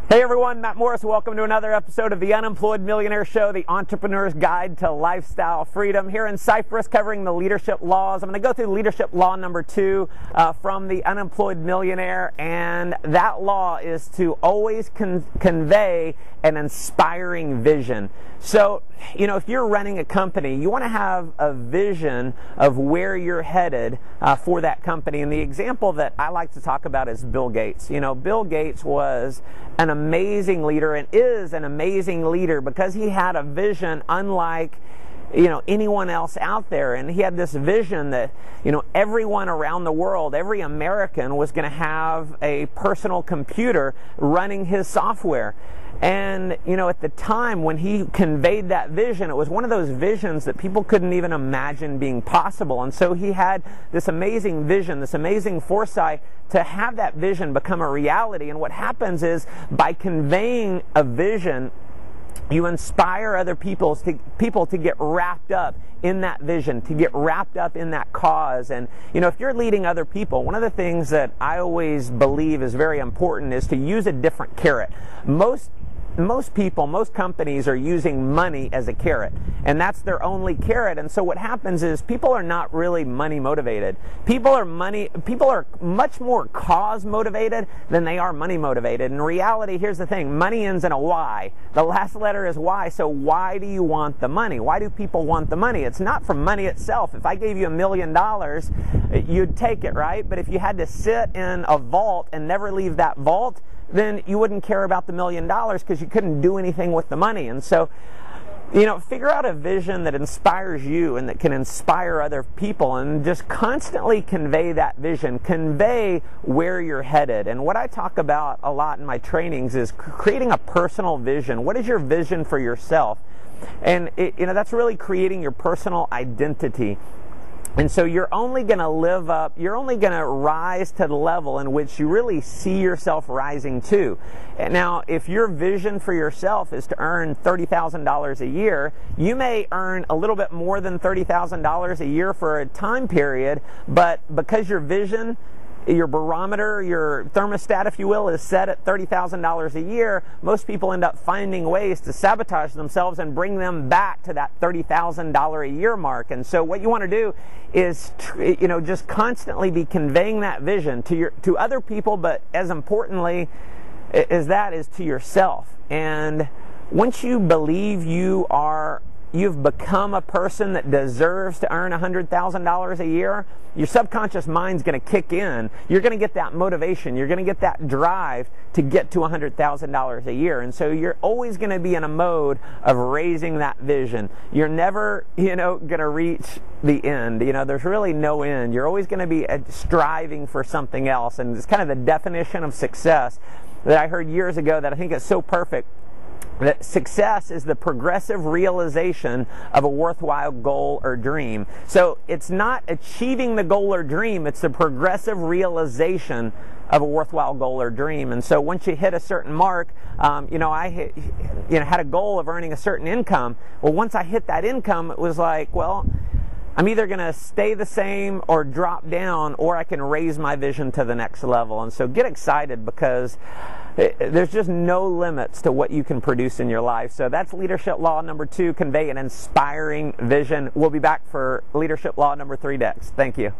Hey everyone, Matt Morris. Welcome to another episode of the Unemployed Millionaire Show, the entrepreneur's guide to lifestyle freedom. Here in Cyprus, covering the leadership laws. I'm going to go through leadership law number 2 from the Unemployed Millionaire, and that law is to always convey an inspiring vision. So, if you're running a company, you want to have a vision of where you're headed for that company. And the example that I like to talk about is Bill Gates. Bill Gates was an amazing leader and is an amazing leader because he had a vision unlike anyone else out there. And he had this vision that everyone around the world, every American, was going to have a personal computer running his software. And at the time when he conveyed that vision, it was one of those visions that people couldn't even imagine being possible. And so he had this amazing vision, this amazing foresight to have that vision become a reality. And what happens is, by conveying a vision, you inspire other people to get wrapped up in that vision, to get wrapped up in that cause. And if you're leading other people, one of the things that I always believe is very important is to use a different carrot. Most people, most companies are using money as a carrot, and that's their only carrot. And so what happens is people are not really money motivated. People are much more cause motivated than they are money motivated. In reality, here's the thing: money ends in a Y. The last letter is Y. So why do you want the money? Why do people want the money? It's not for money itself. If I gave you $1 million, you'd take it, right? But if you had to sit in a vault and never leave that vault, then you wouldn't care about the $1 million because you couldn't do anything with the money. And so, figure out a vision that inspires you and that can inspire other people, and just constantly convey that vision. Convey where you're headed. And what I talk about a lot in my trainings is creating a personal vision. What is your vision for yourself? And that's really creating your personal identity. And so you're only going to rise to the level in which you really see yourself rising to. And now, if your vision for yourself is to earn $30,000 a year, you may earn a little bit more than $30,000 a year for a time period, but because your vision, your barometer, your thermostat, if you will, is set at $30,000 a year, most people end up finding ways to sabotage themselves and bring them back to that $30,000 a year mark. And so what you want to do is, just constantly be conveying that vision to other people, but as importantly is to yourself. And once you believe you've become a person that deserves to earn $100,000 a year, your subconscious mind's going to kick in. You're going to get that motivation. You're going to get that drive to get to $100,000 a year. And so you're always going to be in a mode of raising that vision. You're never, going to reach the end. There's really no end. You're always going to be striving for something else. And it's kind of the definition of success that I heard years ago that I think is so perfect. That success is the progressive realization of a worthwhile goal or dream. So it's not achieving the goal or dream, it's the progressive realization of a worthwhile goal or dream. And so once you hit a certain mark, I had a goal of earning a certain income. Well, once I hit that income, it was like, well, I'm either going to stay the same or drop down, or I can raise my vision to the next level. And so get excited, because there's just no limits to what you can produce in your life. So that's leadership law number 2, convey an inspiring vision. We'll be back for leadership law number 3 next. Thank you.